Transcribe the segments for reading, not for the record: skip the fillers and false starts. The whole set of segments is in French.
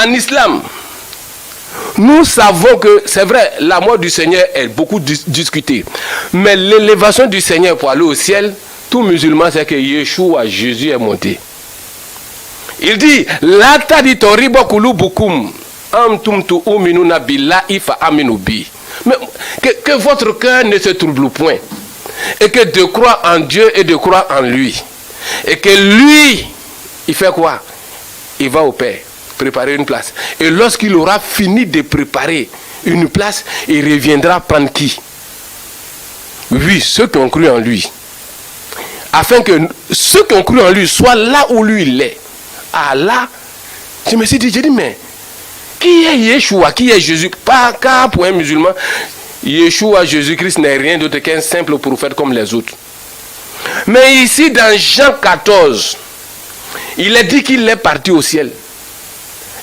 En islam, nous savons que, c'est vrai, la mort du Seigneur est beaucoup discutée. Mais l'élévation du Seigneur pour aller au ciel, tout musulman sait que Yeshua, Jésus est monté. Il dit, la taditoribo kulubukum amtum tu uminuna billahi fa aminu bi. Mais que votre cœur ne se trouble point. Et que de croire en Dieu et de croire en lui. Et que lui, il fait quoi? Il va au Père, préparer une place. Et lorsqu'il aura fini de préparer une place, il reviendra prendre qui? Oui, ceux qui ont cru en lui. Afin que ceux qui ont cru en lui soient là où lui il est. Ah là, je me suis dit, mais qui est Yeshua? Qui est Jésus? Pas car pour un musulman, Yeshua, Jésus-Christ n'est rien d'autre qu'un simple prophète comme les autres. Mais ici, dans Jean 14, il est dit qu'il est parti au ciel.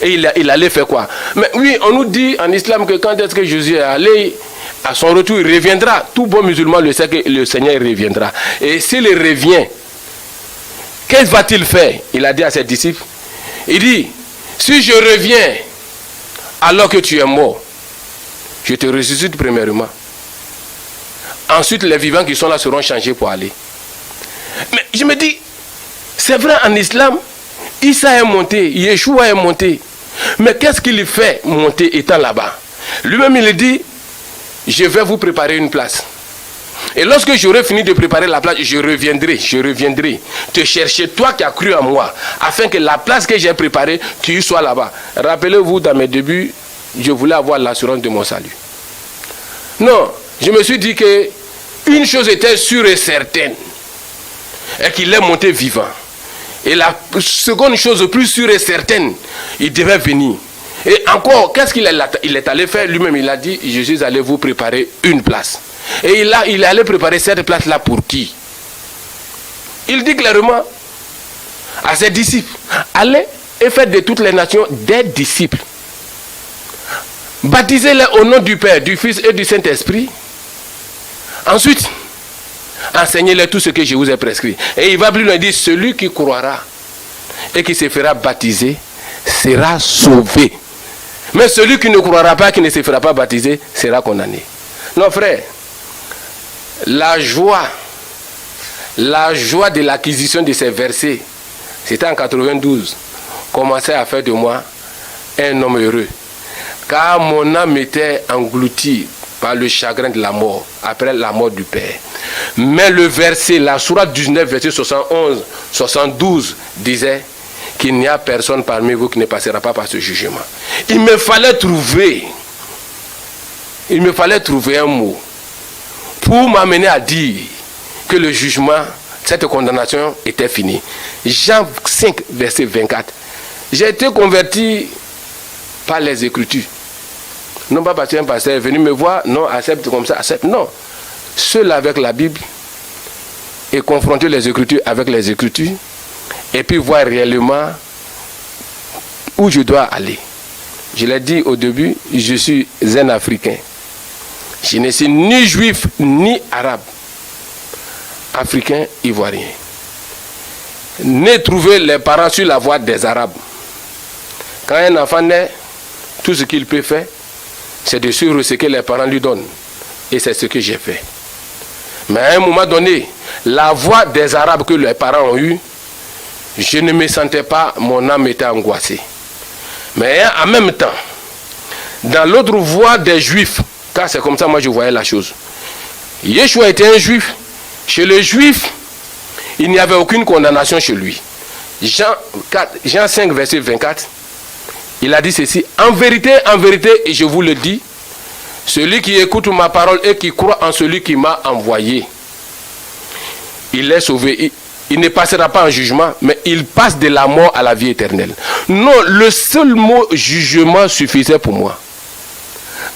Et il allait faire quoi? Mais oui, on nous dit en islam que quand est-ce que Jésus est allé, à son retour, il reviendra. Tout bon musulman le sait que le Seigneur reviendra. Et s'il revient, qu'est-ce va-t-il faire? Il a dit à ses disciples, il dit, si je reviens alors que tu es mort, je te ressuscite premièrement. Ensuite, les vivants qui sont là seront changés pour aller. Mais je me dis, c'est vrai en islam, Isa est monté, Yeshua est monté. Mais qu'est-ce qu'il fait monter étant là-bas? Lui-même il dit, je vais vous préparer une place. Et lorsque j'aurai fini de préparer la place, je reviendrai te chercher, toi qui as cru en moi, afin que la place que j'ai préparée, tu y sois là-bas. Rappelez-vous, dans mes débuts, je voulais avoir l'assurance de mon salut. Non, je me suis dit que une chose était sûre et certaine, et qu'il est monté vivant. Et la seconde chose plus sûre et certaine, il devait venir. Et encore, qu'est-ce qu'il est allé faire? Lui-même, il a dit, je suis allé vous préparer une place. Et il est allé préparer cette place-là pour qui? Il dit clairement à ses disciples, allez et faites de toutes les nations des disciples. Baptisez-les au nom du Père, du Fils et du Saint-Esprit. Ensuite, enseignez-les tout ce que je vous ai prescrit. Et il va plus loin, il dit, celui qui croira et qui se fera baptiser sera sauvé. Mais celui qui ne croira pas, qui ne se fera pas baptiser, sera condamné. Non frère, la joie de l'acquisition de ces versets, c'était en 92, commençait à faire de moi un homme heureux. Car mon âme était engloutie par le chagrin de la mort, après la mort du Père. Mais le verset, la sourate 19, verset 71, 72, disait qu'il n'y a personne parmi vous qui ne passera pas par ce jugement. Il me fallait trouver un mot pour m'amener à dire que le jugement, cette condamnation était finie. Jean 5, verset 24. J'ai été converti par les Écritures. Non pas parce qu'un pasteur est venu me voir, non, accepte comme ça, accepte. Non. Seul avec la Bible et confronter les Écritures avec les Écritures et puis voir réellement où je dois aller. Je l'ai dit au début, je suis un Africain. Je ne suis ni juif ni arabe. Africain, ivoirien. Né trouver les parents sur la voie des Arabes. Quand un enfant naît, tout ce qu'il peut faire, c'est de suivre ce que les parents lui donnent. Et c'est ce que j'ai fait. Mais à un moment donné, la voix des Arabes que les parents ont eue, je ne me sentais pas, mon âme était angoissée. Mais en même temps, dans l'autre voix des Juifs, car c'est comme ça moi je voyais la chose. Yeshua était un Juif. Chez le Juif, il n'y avait aucune condamnation chez lui. Jean 5, verset 24, il a dit ceci, en vérité, et je vous le dis, celui qui écoute ma parole et qui croit en celui qui m'a envoyé, il est sauvé. Il ne passera pas en jugement, mais il passe de la mort à la vie éternelle. Non, le seul mot jugement suffisait pour moi.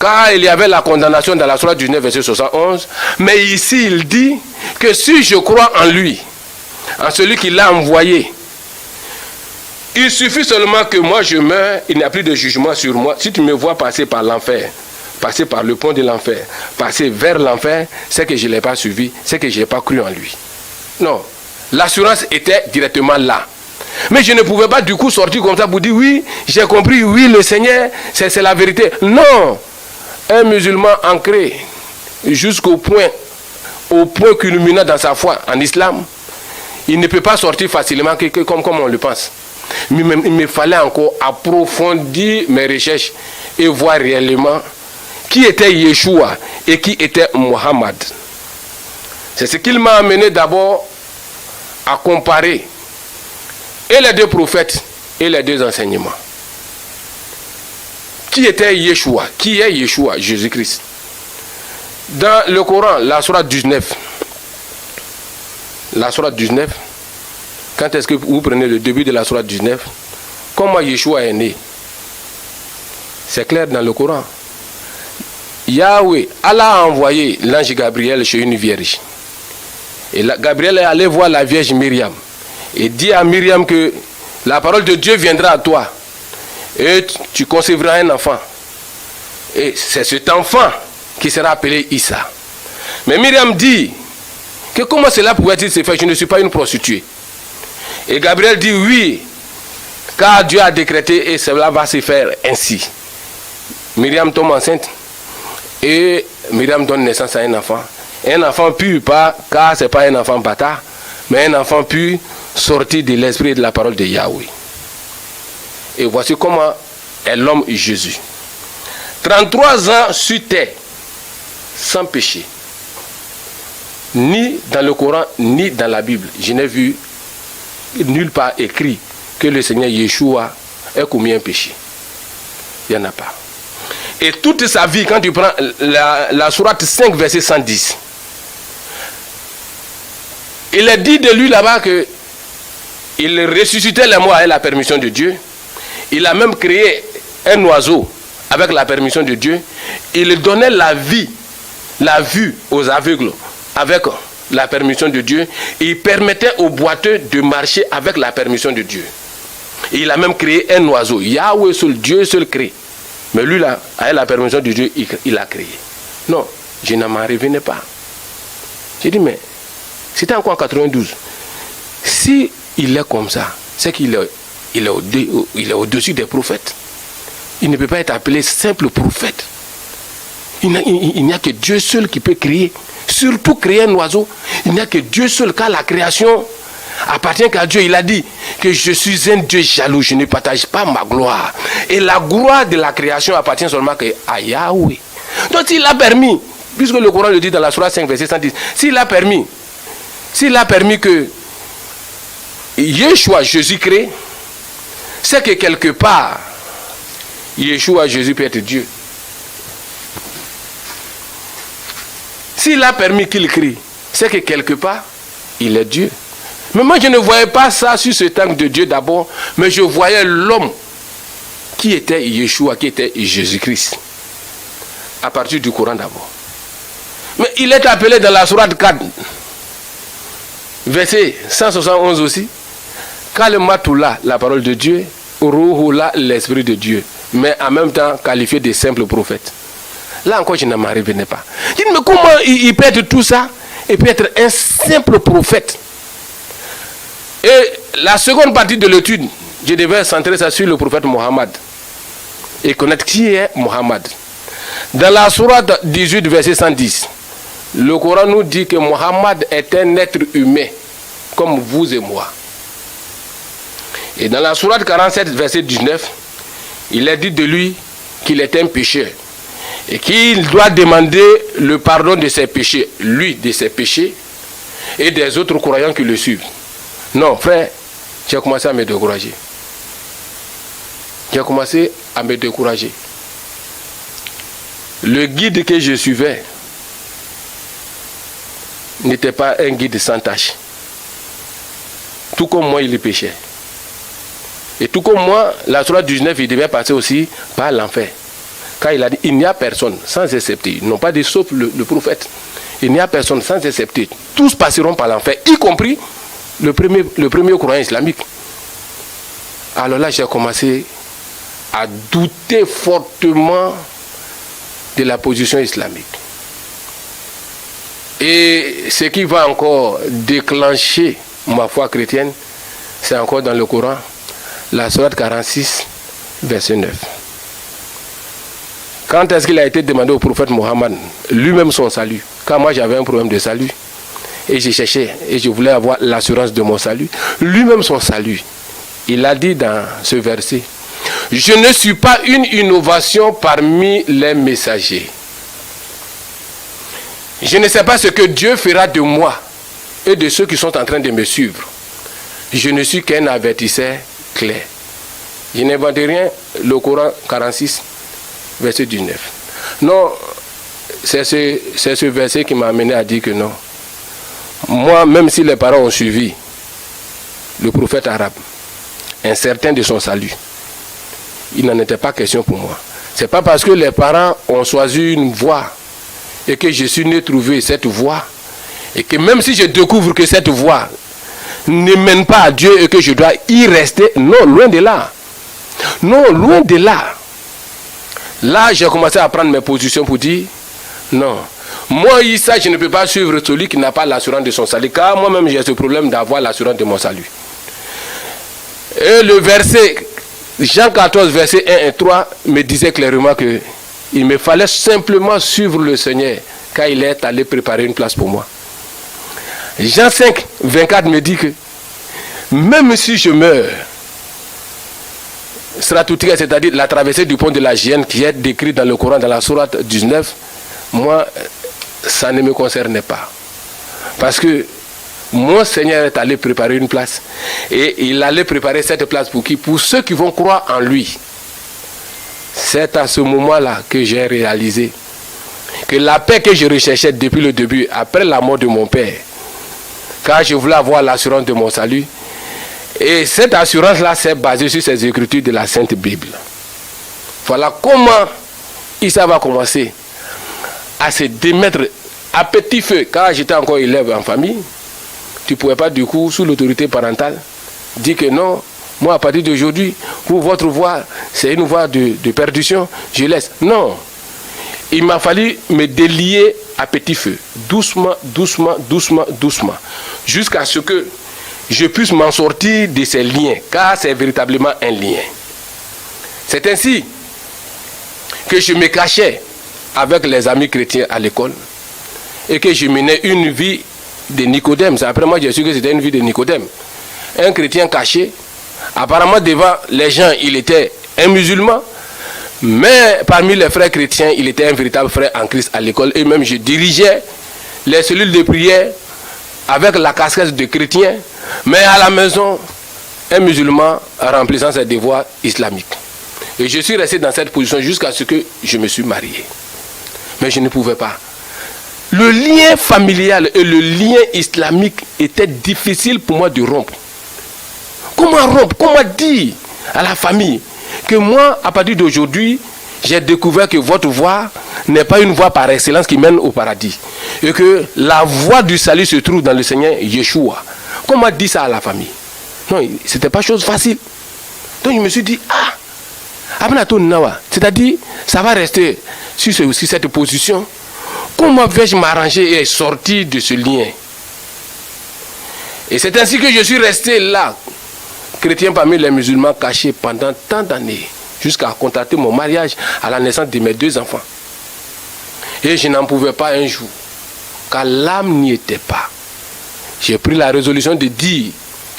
Car il y avait la condamnation dans la sourate 19, verset 71. Mais ici, il dit que si je crois en lui, en celui qui l'a envoyé, il suffit seulement que moi je meure, il n'y a plus de jugement sur moi. Si tu me vois passer par l'enfer, passer par le pont de l'enfer, passer vers l'enfer, c'est que je ne l'ai pas suivi, c'est que je n'ai pas cru en lui. Non, l'assurance était directement là. Mais je ne pouvais pas du coup sortir comme ça pour dire oui, j'ai compris, oui, le Seigneur, c'est la vérité. Non, un musulman ancré jusqu'au point culminant dans sa foi en islam, il ne peut pas sortir facilement comme on le pense. Mais il me fallait encore approfondir mes recherches et voir réellement qui était Yeshua et qui était Mohammed. C'est ce qui m'a amené d'abord à comparer et les deux prophètes et les deux enseignements. Qui était Yeshua? Qui est Yeshua? Jésus-Christ. Dans le Coran, la sourate 19, quand est-ce que vous prenez le début de la sourate 19, comment Yeshua est né? C'est clair dans le Coran. Yahweh, Allah a envoyé l'ange Gabriel chez une vierge. Et Gabriel est allé voir la vierge Myriam et dit à Myriam que la parole de Dieu viendra à toi et tu concevras un enfant. Et c'est cet enfant qui sera appelé Issa. Mais Myriam dit que comment cela pouvait-il se faire? Je ne suis pas une prostituée. Et Gabriel dit oui, car Dieu a décrété et cela va se faire ainsi. Myriam tombe enceinte et Myriam donne naissance à un enfant. Un enfant pur, pas, car ce n'est pas un enfant bâtard, mais un enfant pur sorti de l'esprit et de la parole de Yahweh. Et voici comment est l'homme Jésus. 33 ans sur terre, sans péché. Ni dans le Coran, ni dans la Bible. Je n'ai vu nulle part écrit que le Seigneur Yeshua ait commis un péché. Il n'y en a pas. Et toute sa vie, quand tu prends la sourate 5, verset 110, il est dit de lui là-bas que il ressuscitait les morts avec la permission de Dieu. Il a même créé un oiseau avec la permission de Dieu. Il donnait la vue aux aveugles avec la permission de Dieu. Il permettait aux boiteux de marcher avec la permission de Dieu. Il a même créé un oiseau. Yahweh seul, Dieu seul crée. Mais lui là, avec la permission de Dieu, il a créé. Non, je ne m'en revenais pas. J'ai dit, mais c'était encore en 92. Si il est comme ça, c'est qu'il est au-dessus des prophètes. Il ne peut pas être appelé simple prophète. Il n'y a que Dieu seul qui peut créer. Surtout créer un oiseau. Il n'y a que Dieu seul, car la création appartient qu'à Dieu. Il a dit que je suis un Dieu jaloux, je ne partage pas ma gloire. Et la gloire de la création appartient seulement à Yahweh. Donc s'il a permis, puisque le Coran le dit dans la sourate 5, verset 110, s'il a permis que Yeshua, Jésus crée, c'est que quelque part, Yeshua, Jésus peut être Dieu. S'il a permis qu'il crie, c'est que quelque part, il est Dieu. Mais moi, je ne voyais pas ça sur ce temple de Dieu d'abord, mais je voyais l'homme qui était Yeshua, qui était Jésus-Christ. À partir du Coran d'abord. Mais il est appelé dans la sourate 4, verset 171 aussi. Kalmatoula, la parole de Dieu, Ruhula, l'esprit de Dieu. Mais en même temps qualifié de simple prophète. Là encore, je ne m'en revenais pas. Je dis, mais comment il peut être tout ça et peut être un simple prophète? Et la seconde partie de l'étude, je devais centrer ça sur le prophète Mohammed et connaître qui est Mohammed. Dans la sourate 18, verset 110, le Coran nous dit que Mohammed est un être humain, comme vous et moi. Et dans la sourate 47, verset 19, il est dit de lui qu'il est un pécheur et qu'il doit demander le pardon de ses péchés, lui de ses péchés et des autres croyants qui le suivent. Non, frère, j'ai commencé à me décourager. Le guide que je suivais n'était pas un guide sans tâche. Tout comme moi, il péchait. Et tout comme moi, la sourate 19, il devait passer aussi par l'enfer. Car il a dit, il n'y a personne sans excepter. Non pas dit sauf le prophète. Il n'y a personne sans excepter. Tous passeront par l'enfer, y compris le premier croyant islamique. Alors là, j'ai commencé à douter fortement de la position islamique. Et ce qui va encore déclencher ma foi chrétienne, C'est encore dans le Coran, la sourate 46, verset 9. Quand est-ce qu'il a été demandé au prophète Mohammed, lui-même son salut? Quand moi j'avais un problème de salut, et je cherchais, et je voulais avoir l'assurance de mon salut, lui-même son salut, il a dit dans ce verset, je ne suis pas une innovation parmi les messagers. Je ne sais pas ce que Dieu fera de moi et de ceux qui sont en train de me suivre. Je ne suis qu'un avertisseur clair. Je n'invente rien, le Coran 46, verset 19. Non, c'est ce verset qui m'a amené à dire que non. Moi, même si les parents ont suivi le prophète arabe, incertain de son salut, il n'en était pas question pour moi. Ce n'est pas parce que les parents ont choisi une voie et que je suis né trouver cette voie, et que même si je découvre que cette voie ne mène pas à Dieu et que je dois y rester, non, loin de là. Non, loin de là. Là, j'ai commencé à prendre mes positions pour dire, non, moi, Issa, je ne peux pas suivre celui qui n'a pas l'assurance de son salut, car moi-même, j'ai ce problème d'avoir l'assurance de mon salut. Et le verset, Jean 14, verset 1 et 3, me disait clairement que il me fallait simplement suivre le Seigneur, car il est allé préparer une place pour moi. Jean 5, 24 me dit que même si je meurs, Sratoutika, c'est-à-dire la traversée du pont de la Gienne qui est décrite dans le Coran, dans la sourate 19, moi, ça ne me concernait pas. Parce que mon Seigneur est allé préparer une place. Et il allait préparer cette place pour qui? Pour ceux qui vont croire en lui. C'est à ce moment-là que j'ai réalisé que la paix que je recherchais depuis le début, après la mort de mon père, car je voulais avoir l'assurance de mon salut, et cette assurance-là s'est basée sur ces écritures de la Sainte Bible. Voilà comment Issa va commencer à se démettre à petit feu, car j'étais encore élève en famille. Tu ne pouvais pas du coup, sous l'autorité parentale, dire que non, moi à partir d'aujourd'hui, pour votre voix, c'est une voix de perdition, je laisse. Non. Il m'a fallu me délier à petit feu, doucement, doucement, doucement, doucement, jusqu'à ce que je puisse m'en sortir de ces liens, car c'est véritablement un lien. C'est ainsi que je me cachais avec les amis chrétiens à l'école et que je menais une vie de Nicodème. Après moi, j'ai su que c'était une vie de Nicodème. Un chrétien caché. Apparemment, devant les gens, il était un musulman. Mais parmi les frères chrétiens, il était un véritable frère en Christ à l'école. Et même, je dirigeais les cellules de prière avec la casquette de chrétien. Mais à la maison, un musulman remplissant ses devoirs islamiques. Et je suis resté dans cette position jusqu'à ce que je me suis marié. Mais je ne pouvais pas. Le lien familial et le lien islamique était difficile pour moi de rompre. Comment rompre? Comment dire à la famille que moi, à partir d'aujourd'hui, j'ai découvert que votre voie n'est pas une voie par excellence qui mène au paradis. Et que la voie du salut se trouve dans le Seigneur Yeshua. Comment dire ça à la famille? Non, ce n'était pas chose facile. Donc je me suis dit, c'est-à-dire, ça va rester sur cette position. Comment vais-je m'arranger et sortir de ce lien? Et c'est ainsi que je suis resté là, chrétien parmi les musulmans, caché pendant tant d'années, jusqu'à contacter mon mariage à la naissance de mes 2 enfants. Et je n'en pouvais pas un jour, car l'âme n'y était pas. J'ai pris la résolution de dire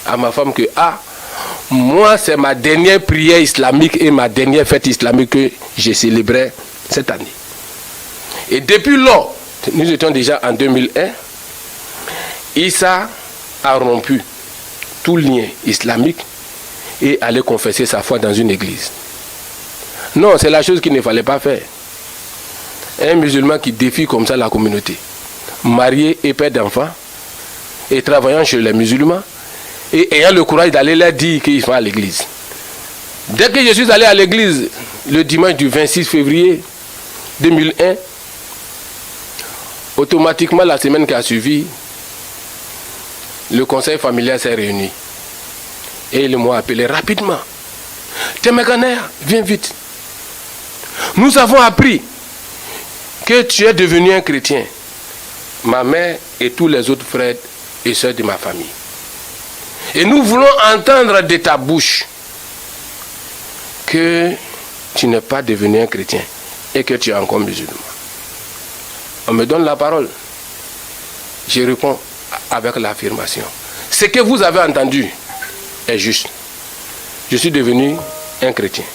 à ma femme que, moi c'est ma dernière prière islamique et ma dernière fête islamique que j'ai célébrée cette année. Et depuis lors, nous étions déjà en 2001, Issa a rompu tout lien islamique et allait confesser sa foi dans une église. Non, c'est la chose qu'il ne fallait pas faire. Un musulman qui défie comme ça la communauté, marié et père d'enfants, et travaillant chez les musulmans, et ayant le courage d'aller leur dire qu'il va à l'église. Dès que je suis allé à l'église le dimanche du 26 février 2001, automatiquement la semaine qui a suivi, le conseil familial s'est réuni. Et ils m'ont appelé rapidement. Temekaner, viens vite. Nous avons appris que tu es devenu un chrétien. Ma mère et tous les autres frères et sœurs de ma famille. Et nous voulons entendre de ta bouche que tu n'es pas devenu un chrétien et que tu es encore musulman. On me donne la parole. Je réponds avec l'affirmation. Ce que vous avez entendu est juste. Je suis devenu un chrétien.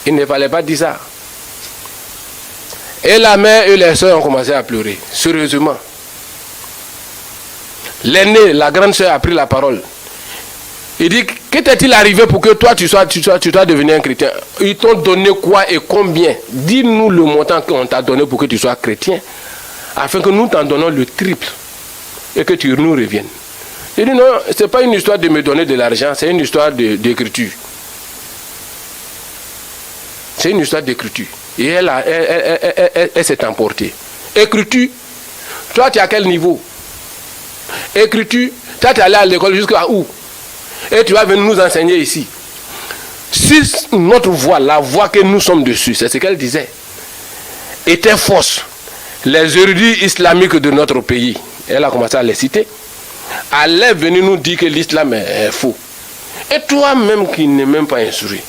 Il ne fallait pas dire ça. Et la mère et les soeurs ont commencé à pleurer. Sérieusement. L'aîné, la grande soeur a pris la parole. Il dit, que t'est-il arrivé pour que toi tu sois devenu un chrétien? Ils t'ont donné quoi et combien? Dis-nous le montant qu'on t'a donné pour que tu sois chrétien, afin que nous t'en donnons le triple et que tu nous reviennes. Il dit, non, ce n'est pas une histoire de me donner de l'argent, c'est une histoire d'écriture. C'est une histoire d'écriture. Et elle s'est emportée. Écriture, toi tu es à quel niveau? Écriture, toi tu es allé à l'école jusqu'à où? Et tu vas venir nous enseigner ici. Si notre voix, la voix que nous sommes dessus, c'est ce qu'elle disait, était fausse, les érudits islamiques de notre pays, elle a commencé à les citer, allaient venir nous dire que l'islam est faux. Et toi-même qui n'es même pas instruit,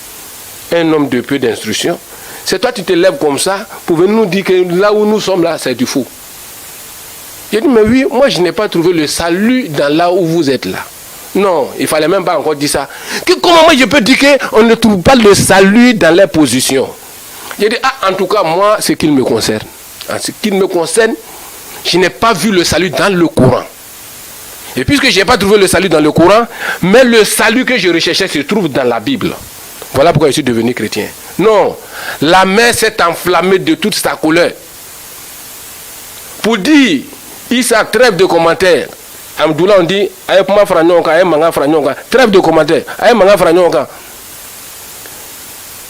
un homme de peu d'instruction, c'est toi qui te lèves comme ça pour venir nous dire que là où nous sommes là, c'est du faux. J'ai dit, mais oui, moi je n'ai pas trouvé le salut dans là où vous êtes là. Non, il ne fallait même pas encore dire ça. Comment moi je peux dire qu'on ne trouve pas le salut dans les positions? J'ai dit, en tout cas, moi, ce qui me concerne. En ce qui me concerne, je n'ai pas vu le salut dans le Coran. Et puisque je n'ai pas trouvé le salut dans le Coran, mais le salut que je recherchais se trouve dans la Bible. Voilà pourquoi je suis devenu chrétien. Non, la mère s'est enflammée de toute sa colère. Pour dire, Issa, trêve de commentaires. Amdoula, on dit, trêve de commentaires.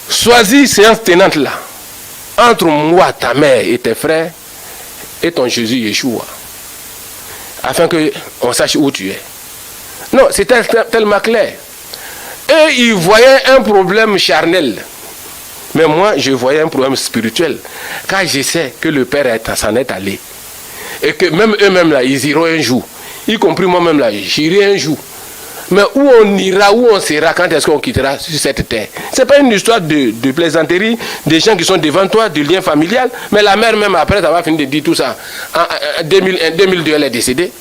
Choisis séance tenante là, entre moi, ta mère et tes frères, et ton Jésus Yeshua, afin qu'on sache où tu es. Non, c'était tellement clair. Eux, ils voyaient un problème charnel. Mais moi, je voyais un problème spirituel. Car je sais que le Père s'en est allé. Et que même eux-mêmes là, ils iront un jour. Y compris moi-même là, j'irai un jour. Mais où on ira, où on sera, quand est-ce qu'on quittera sur cette terre? Ce n'est pas une histoire de plaisanterie, des gens qui sont devant toi, du lien familial. Mais la mère même, après avoir fini de dire tout ça, en 2002, elle est décédée.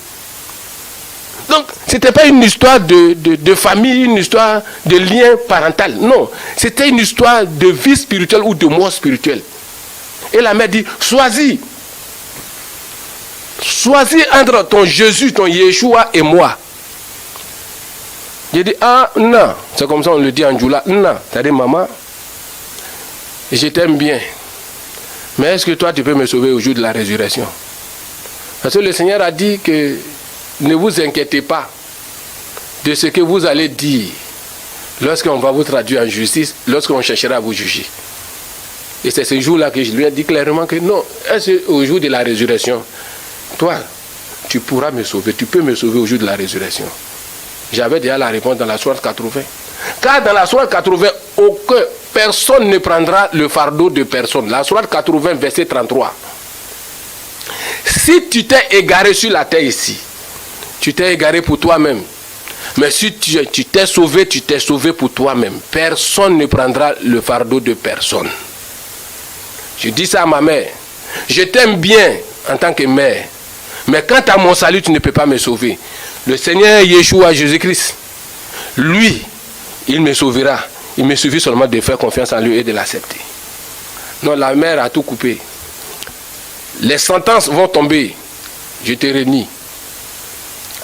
Donc, ce n'était pas une histoire de famille, une histoire de lien parental. Non, c'était une histoire de vie spirituelle ou de mort spirituelle. Et la mère dit, choisis. Choisis entre ton Jésus, ton Yeshua et moi. J'ai dit, non. C'est comme ça on le dit en Djoula. Non. C'est-à-dire, maman, je t'aime bien. Mais est-ce que toi, tu peux me sauver au jour de la résurrection? Parce que le Seigneur a dit que ne vous inquiétez pas de ce que vous allez dire lorsqu'on va vous traduire en justice, lorsqu'on cherchera à vous juger. Et c'est ce jour-là que je lui ai dit clairement que non, est-ce qu'au jour de la résurrection, toi, tu pourras me sauver, tu peux me sauver au jour de la résurrection? J'avais déjà la réponse dans la sourate 80. Car dans la sourate 80, personne ne prendra le fardeau de personne. La sourate 80, verset 33. Si tu t'es égaré sur la terre ici, tu t'es égaré pour toi-même. Mais si tu t'es sauvé, tu t'es sauvé pour toi-même. Personne ne prendra le fardeau de personne. Je dis ça à ma mère. Je t'aime bien en tant que mère. Mais quant à mon salut, tu ne peux pas me sauver. Le Seigneur Yeshua Jésus-Christ, lui, il me sauvera. Il me suffit seulement de faire confiance en lui et de l'accepter. Non, la mère a tout coupé. Les sentences vont tomber. Je te renie.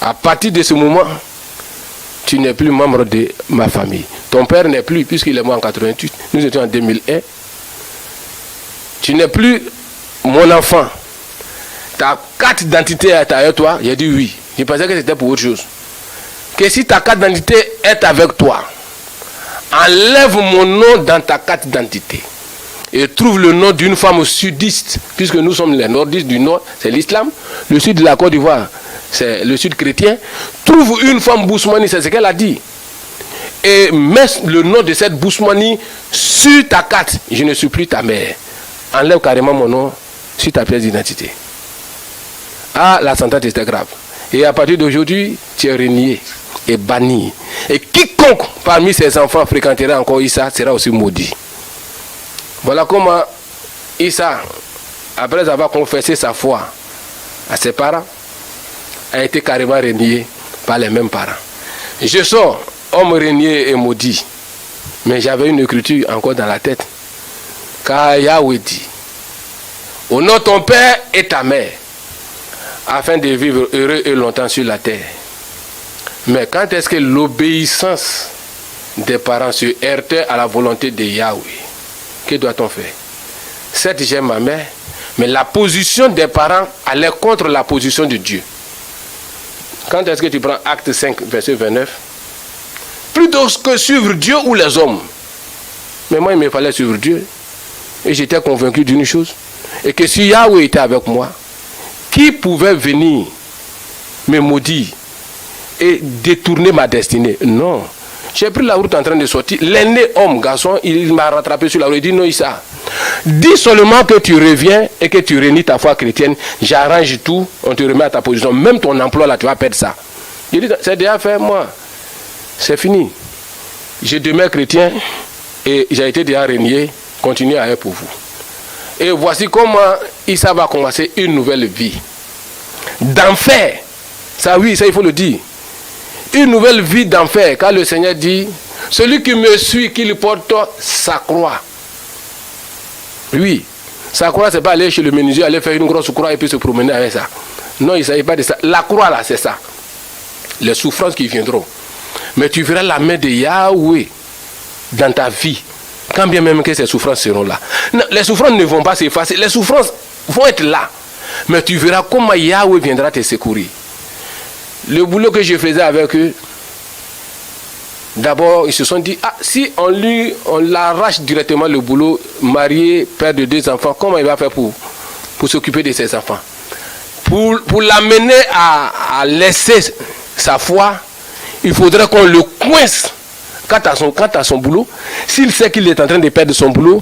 À partir de ce moment, tu n'es plus membre de ma famille. Ton père n'est plus, puisqu'il est mort en 88. Nous étions en 2001. Tu n'es plus mon enfant. Ta carte d'identité est avec toi? J'ai dit oui. Je pensais que c'était pour autre chose. Que si ta carte d'identité est avec toi, enlève mon nom dans ta carte d'identité et trouve le nom d'une femme sudiste, puisque nous sommes les nordistes du nord, c'est l'islam. Le sud de la Côte d'Ivoire, c'est le sud chrétien. Trouve une femme Bousmani, c'est ce qu'elle a dit. Et mets le nom de cette Bousmani sur ta carte. Je ne suis plus ta mère. Enlève carrément mon nom sur ta pièce d'identité. La sentence était grave. Et à partir d'aujourd'hui, tu es renié et banni. Et quiconque parmi ses enfants fréquentera encore Issa sera aussi maudit. Voilà comment Issa, après avoir confessé sa foi à ses parents, a été carrément renié par les mêmes parents. Je sors, homme renié et maudit. Mais j'avais une écriture encore dans la tête. Car Yahweh dit, honore ton père et ta mère, afin de vivre heureux et longtemps sur la terre. Mais quand est-ce que l'obéissance des parents se heurtait à la volonté de Yahweh? Que doit-on faire? Certes, j'aime ma mère, mais la position des parents allait contre la position de Dieu. Quand est-ce que tu prends Acte 5, verset 29? Plutôt que suivre Dieu ou les hommes. Mais moi, il me fallait suivre Dieu. Et j'étais convaincu d'une chose. Et que si Yahweh était avec moi, qui pouvait venir me maudire et détourner ma destinée? Non. J'ai pris la route en train de sortir. L'aîné homme, garçon, il m'a rattrapé sur la route. Il dit non, Issa, dis seulement que tu reviens et que tu réunis ta foi chrétienne. J'arrange tout, on te remet à ta position. Même ton emploi là, tu vas perdre ça. J'ai dit, c'est déjà fait, moi. C'est fini. Je demeure chrétien et j'ai été déjà régné. Continuez à être pour vous. Et voici comment Issa va commencer une nouvelle vie. D'enfer. Ça oui, ça il faut le dire. Une nouvelle vie d'enfer. Car le Seigneur dit, celui qui me suit, qu'il porte sa croix. Oui. Sa croix, c'est pas aller chez le menuisier, aller faire une grosse croix et puis se promener avec ça. Non, il ne s'agit pas de ça. La croix là, c'est ça. Les souffrances qui viendront. Mais tu verras la main de Yahweh dans ta vie. Quand bien même que ces souffrances seront là. Non, les souffrances ne vont pas s'effacer. Les souffrances vont être là. Mais tu verras comment Yahweh viendra te secourir. Le boulot que je faisais avec eux, d'abord ils se sont dit, ah, si on l'arrache directement le boulot, marié, père de 2 enfants, comment il va faire pour s'occuper de ses enfants? Pour l'amener à laisser sa foi, il faudrait qu'on le coince quant à son boulot. S'il sait qu'il est en train de perdre son boulot,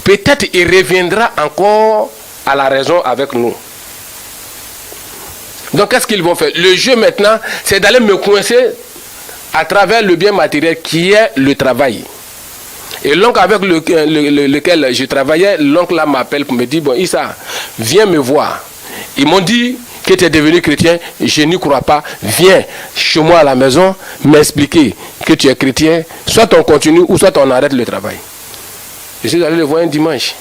peut-être il reviendra encore à la raison avec nous. Donc qu'est-ce qu'ils vont faire? Le jeu maintenant, c'est d'aller me coincer à travers le bien matériel qui est le travail. Et l'oncle avec lequel je travaillais, l'oncle là m'appelle pour me dire, bon Issa, viens me voir. Ils m'ont dit que tu es devenu chrétien, je n'y crois pas. Viens chez moi à la maison m'expliquer que tu es chrétien. Soit on continue ou soit on arrête le travail. Je suis allé le voir un dimanche.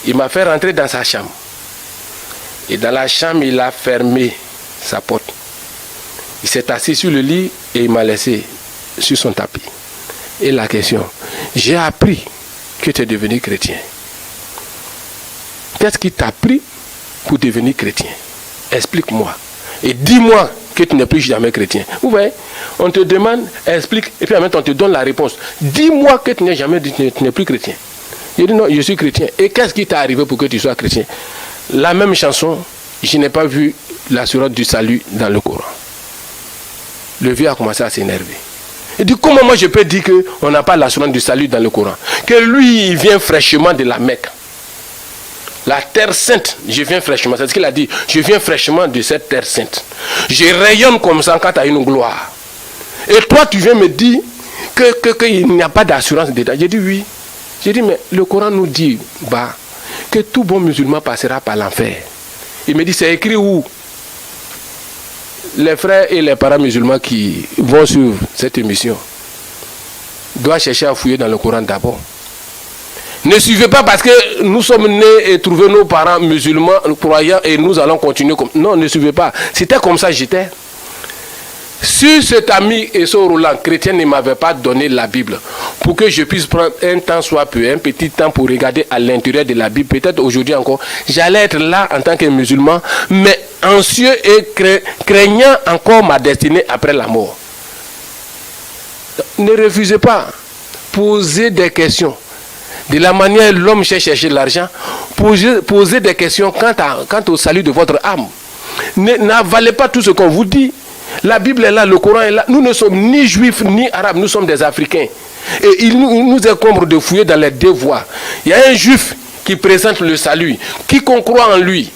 Il m'a fait rentrer dans sa chambre. Et dans la chambre, il a fermé sa porte. Il s'est assis sur le lit et il m'a laissé sur son tapis. Et la question, j'ai appris que tu es devenu chrétien. Qu'est-ce qui t'a pris pour devenir chrétien? Explique-moi. Et dis-moi que tu n'es plus jamais chrétien. Vous voyez, on te demande, explique, et puis en même temps on te donne la réponse. Dis-moi que tu n'es plus chrétien. Je dis non, je suis chrétien. Et qu'est-ce qui t'est arrivé pour que tu sois chrétien? La même chanson, je n'ai pas vu l'assurance du salut dans le Coran. Le vieux a commencé à s'énerver. Il dit, comment moi je peux dire qu'on n'a pas l'assurance du salut dans le Coran? Que lui, il vient fraîchement de la Mecque. La terre sainte, je viens fraîchement. C'est ce qu'il a dit. Je viens fraîchement de cette terre sainte. Je rayonne comme ça quand tu as une gloire. Et toi, tu viens me dire qu'il n'y a pas d'assurance dedans. J'ai dit oui. J'ai dit, mais le Coran nous dit que tout bon musulman passera par l'enfer. Il me dit, c'est écrit où? Les frères et les parents musulmans qui vont suivre cette émission doivent chercher à fouiller dans le Coran d'abord. Ne suivez pas parce que nous sommes nés et trouvés nos parents musulmans, croyants, et nous allons continuer comme... Non, ne suivez pas. C'était comme ça j'étais. Si cet ami et ce Roland chrétien ne m'avait pas donné la Bible pour que je puisse prendre un temps soit peu, un petit temps pour regarder à l'intérieur de la Bible, peut-être aujourd'hui encore, j'allais être là en tant que musulman, mais anxieux et craignant encore ma destinée après la mort. Ne refusez pas. Posez des questions. De la manière dont l'homme cherche à chercher l'argent, posez des questions quant au salut de votre âme. N'avalez pas tout ce qu'on vous dit. La Bible est là, le Coran est là. Nous ne sommes ni juifs ni arabes, nous sommes des Africains. Et il nous incombe de fouiller dans les deux voies. Il y a un juif qui présente le salut. Quiconque croit en lui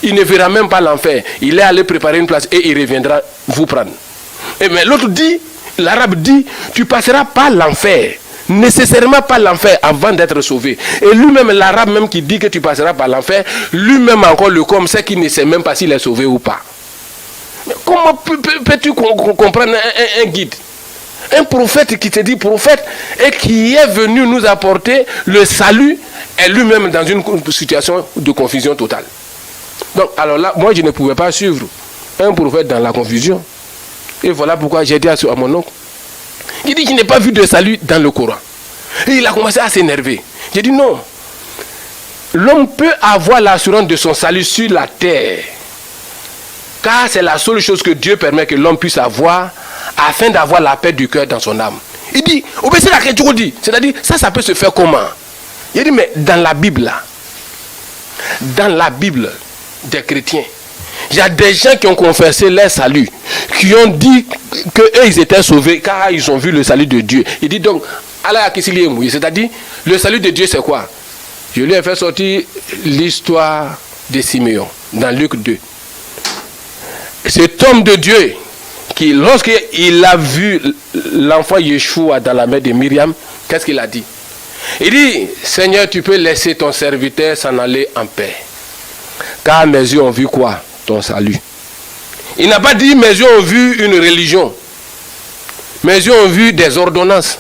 il ne verra même pas l'enfer. Il est allé préparer une place et il reviendra vous prendre. Et mais l'autre dit, l'arabe dit, tu passeras par l'enfer. Nécessairement par l'enfer avant d'être sauvé. Et lui-même, l'arabe même qui dit que tu passeras par l'enfer, lui-même encore le comme c'est qu'il ne sait même pas s'il est sauvé ou pas. Mais comment peux-tu comprendre un guide? Un prophète qui te dit prophète et qui est venu nous apporter le salut est lui-même dans une situation de confusion totale. Donc alors là, moi je ne pouvais pas suivre un prophète dans la confusion. Et voilà pourquoi j'ai dit à mon oncle, il dit qu'il n'ai pas vu de salut dans le Coran. Et il a commencé à s'énerver. J'ai dit non. L'homme peut avoir l'assurance de son salut sur la terre. Car c'est la seule chose que Dieu permet que l'homme puisse avoir afin d'avoir la paix du cœur dans son âme. Il dit, c'est la question dit. C'est-à-dire, ça peut se faire comment? Il dit, mais dans la Bible des chrétiens, il y a des gens qui ont confessé leur salut, qui ont dit qu'eux ils étaient sauvés car ils ont vu le salut de Dieu. Il dit donc, c'est-à-dire, le salut de Dieu c'est quoi? Je lui ai fait sortir l'histoire de Siméon dans Luc 2. Cet homme de Dieu qui, lorsqu'il a vu l'enfant Yeshua dans la main de Myriam, qu'est-ce qu'il a dit? Il dit, Seigneur, tu peux laisser ton serviteur s'en aller en paix. Car mes yeux ont vu quoi? Ton salut. Il n'a pas dit, mes yeux ont vu une religion. Mes yeux ont vu des ordonnances.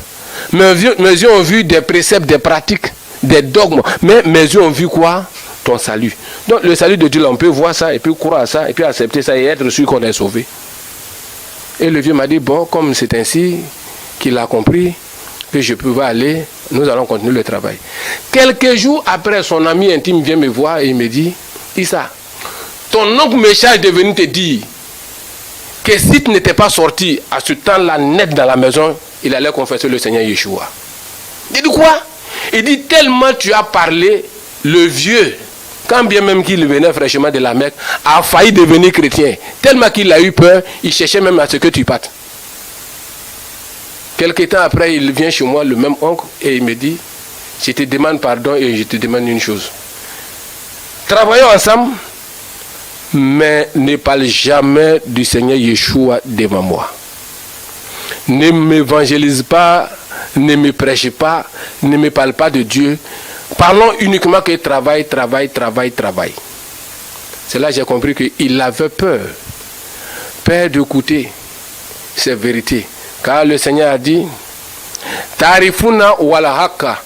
Mes yeux ont vu des préceptes, des pratiques, des dogmes. Mais mes yeux ont vu quoi? Ton salut. Donc le salut de Dieu, là, on peut voir ça, et puis croire à ça, et puis accepter ça, et être sûr qu'on est sauvé. Et le vieux m'a dit, bon, comme c'est ainsi qu'il a compris que je pouvais aller, nous allons continuer le travail. Quelques jours après, son ami intime vient me voir et il me dit, Issa, ton oncle me charge de venir te dire que si tu n'étais pas sorti à ce temps-là net dans la maison, il allait confesser le Seigneur Yeshua. Il dit quoi? Il dit, tellement tu as parlé, le vieux, quand bien même qu'il venait fraîchement de la Mecque, a failli devenir chrétien. Tellement qu'il a eu peur, il cherchait même à ce que tu partes. Quelque temps après, il vient chez moi, le même oncle, et il me dit, je te demande pardon et je te demande une chose. Travaillons ensemble, mais ne parle jamais du Seigneur Yeshua devant moi. Ne m'évangélise pas, ne me prêche pas, ne me parle pas de Dieu. Parlons uniquement que travail. C'est là que j'ai compris qu'il avait peur d'écouter ces vérités. Car le Seigneur a dit, Tarifuna walahaka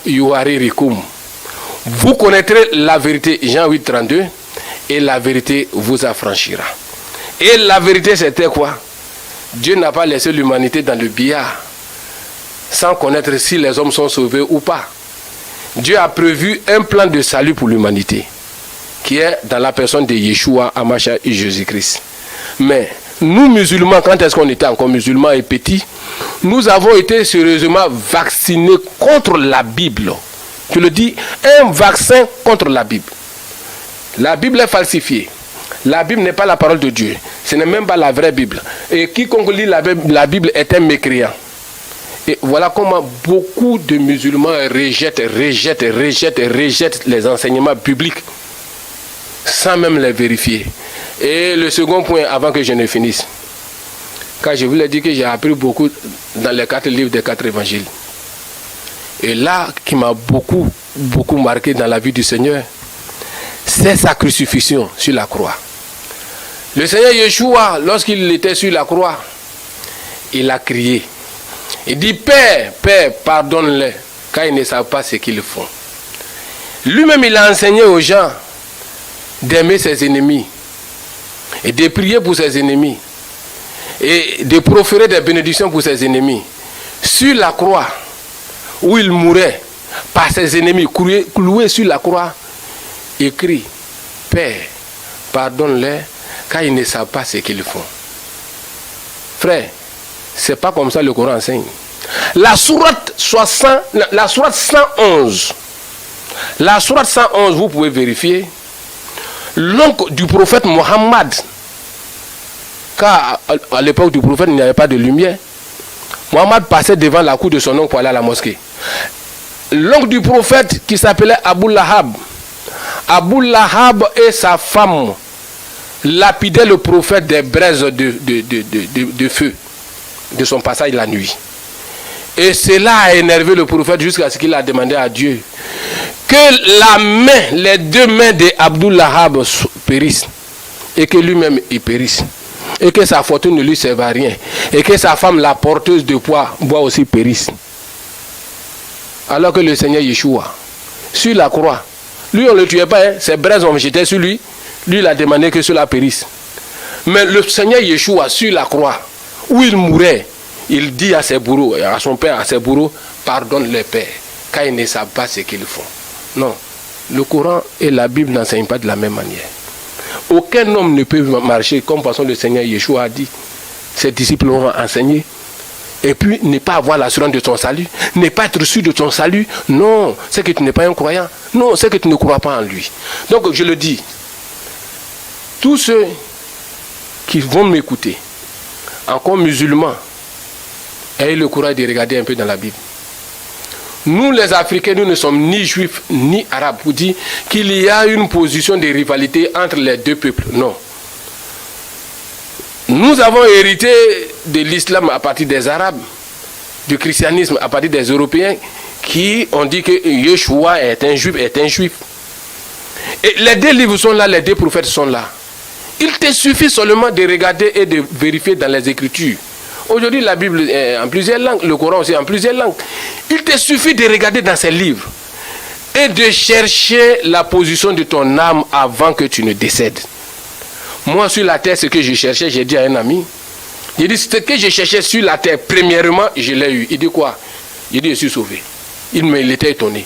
yuharirikum. Vous connaîtrez la vérité, Jean 8, 32, et la vérité vous affranchira. Et la vérité c'était quoi? Dieu n'a pas laissé l'humanité dans le billard sans connaître si les hommes sont sauvés ou pas. Dieu a prévu un plan de salut pour l'humanité qui est dans la personne de Yeshua, Hamashiach et Jésus-Christ. Mais nous musulmans, quand est-ce qu'on était encore musulmans et petits, nous avons été sérieusement vaccinés contre la Bible. Je le dis, un vaccin contre la Bible. La Bible est falsifiée. La Bible n'est pas la parole de Dieu. Ce n'est même pas la vraie Bible. Et quiconque lit la Bible est un mécréant. Et voilà comment beaucoup de musulmans rejettent les enseignements bibliques sans même les vérifier. Et le second point, avant que je ne finisse, car je voulais dire que j'ai appris beaucoup dans les 4 livres des 4 évangiles. Et là, qui m'a beaucoup marqué dans la vie du Seigneur, c'est sa crucifixion sur la croix. Le Seigneur Yeshua, lorsqu'il était sur la croix, il a crié. Il dit, Père, pardonne-les, car ils ne savent pas ce qu'ils font. Lui-même, il a enseigné aux gens d'aimer ses ennemis et de prier pour ses ennemis et de proférer des bénédictions pour ses ennemis. Sur la croix, où il mourait par ses ennemis, cloué sur la croix, il crie, Père, pardonne-les, car ils ne savent pas ce qu'ils font. Frère, c'est pas comme ça le Coran enseigne. La sourate 111, vous pouvez vérifier, l'oncle du prophète Mohammed, car à l'époque du prophète il n'y avait pas de lumière, Mohammed passait devant la cour de son oncle pour aller à la mosquée. L'oncle du prophète qui s'appelait Abu Lahab Abou Lahab et sa femme lapidaient le prophète des braises de feu de son passage la nuit. Et cela a énervé le prophète jusqu'à ce qu'il a demandé à Dieu que les deux mains d'Abou Lahab périssent et que lui-même il périsse. Et que sa fortune ne lui serve à rien. Et que sa femme, la porteuse de poids, aussi périsse. Alors que le Seigneur Yeshua, sur la croix, lui on ne le tuait pas, hein, ses braises ont jeté sur lui. Lui il a demandé que cela périsse. Mais le Seigneur Yeshua, sur la croix, où il mourait, il dit à ses bourreaux, à son père, à ses bourreaux, pardonne les pères, car ils ne savent pas ce qu'ils font. Non, le Coran et la Bible n'enseignent pas de la même manière. Aucun homme ne peut marcher comme façon le Seigneur Yeshua a dit. Ses disciples l'ont enseigné. Et puis ne pas avoir l'assurance de ton salut. Ne pas être sûr de ton salut. Non, c'est que tu n'es pas un croyant. Non, c'est que tu ne crois pas en lui. Donc je le dis. Tous ceux qui vont m'écouter, encore musulmans, ayez le courage de regarder un peu dans la Bible. Nous les Africains, nous ne sommes ni juifs ni arabes pour dire qu'il y a une position de rivalité entre les deux peuples. Non. Nous avons hérité de l'islam à partir des arabes, du christianisme à partir des européens qui ont dit que Yeshua est un juif, Et les deux livres sont là, les deux prophètes sont là. Il te suffit seulement de regarder et de vérifier dans les Écritures. Aujourd'hui, la Bible est en plusieurs langues, le Coran aussi en plusieurs langues. Il te suffit de regarder dans ces livres et de chercher la position de ton âme avant que tu ne décèdes. Moi, sur la terre, ce que je cherchais, j'ai dit à un ami, j'ai dit, ce que je cherchais sur la terre, premièrement, je l'ai eu. Il dit quoi? J'ai dit, je suis sauvé. Il était étonné.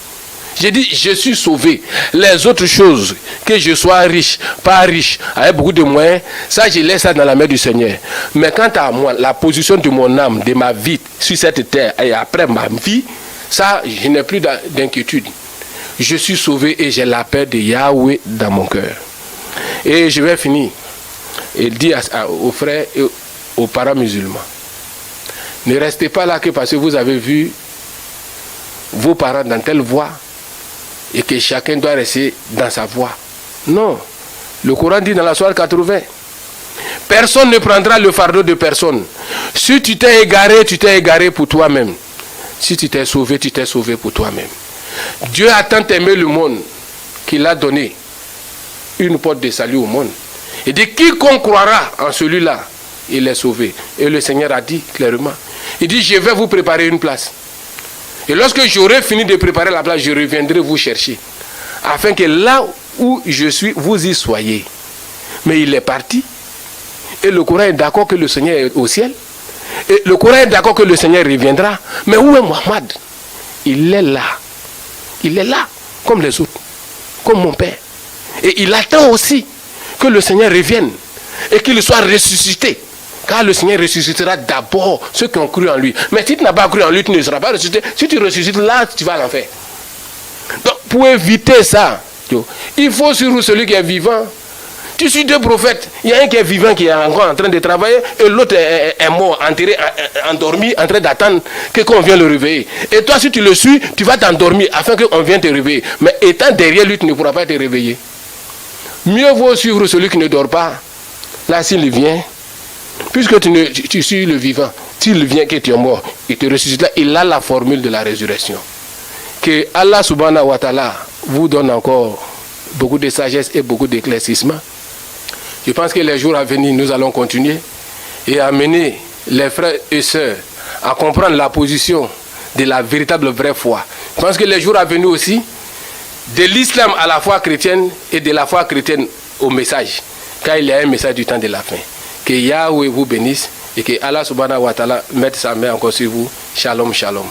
J'ai dit, je suis sauvé. Les autres choses, que je sois riche, pas riche, avec beaucoup de moyens, ça, je laisse ça dans la main du Seigneur. Mais quant à moi, la position de mon âme, de ma vie sur cette terre et après ma vie, ça, je n'ai plus d'inquiétude. Je suis sauvé et j'ai la paix de Yahweh dans mon cœur. Et je vais finir. Et dire aux frères et aux parents musulmans, ne restez pas là que parce que vous avez vu vos parents dans telle voie et que chacun doit rester dans sa voie. Non. Le Coran dit dans la sourate 80, personne ne prendra le fardeau de personne. Si tu t'es égaré pour toi-même. Si tu t'es sauvé pour toi-même. Dieu a tant aimé le monde qu'il a donné une porte de salut au monde. Et de quiconque croira en celui-là, il est sauvé. Et le Seigneur a dit clairement, il dit, je vais vous préparer une place. Et lorsque j'aurai fini de préparer la place, je reviendrai vous chercher. Afin que là où je suis, vous y soyez. Mais il est parti. Et le Coran est d'accord que le Seigneur est au ciel. Et le Coran est d'accord que le Seigneur reviendra. Mais où est Mohammed? Il est là. Il est là, comme les autres. Comme mon Père. Et il attend aussi que le Seigneur revienne. Et qu'il soit ressuscité. Car le Seigneur ressuscitera d'abord ceux qui ont cru en lui. Mais si tu n'as pas cru en lui, tu ne seras pas ressuscité. Si tu ressuscites, là, tu vas à l'enfer. Donc, pour éviter ça, il faut sur celui qui est vivant. Tu suis deux prophètes. Il y a un qui est vivant, qui est encore en train de travailler, et l'autre est mort, enterré, endormi, en train d'attendre qu'on vienne le réveiller. Et toi, si tu le suis, tu vas t'endormir afin qu'on vienne te réveiller. Mais étant derrière lui, tu ne pourras pas te réveiller. Mieux vaut suivre celui qui ne dort pas. Là, s'il vient, puisque tu suis le vivant, s'il vient que tu es mort, il te ressuscite là, il a la formule de la résurrection. Que Allah subhanahu wa ta'ala vous donne encore beaucoup de sagesse et beaucoup d'éclaircissement. Je pense que les jours à venir, nous allons continuer et amener les frères et sœurs à comprendre la position de la véritable vraie foi. Je pense que les jours à venir aussi, de l'islam à la foi chrétienne et de la foi chrétienne au message, car il y a un message du temps de la fin. Que Yahweh vous bénisse et que Allah subhanahu wa ta'ala mette sa main encore sur vous. Shalom, shalom.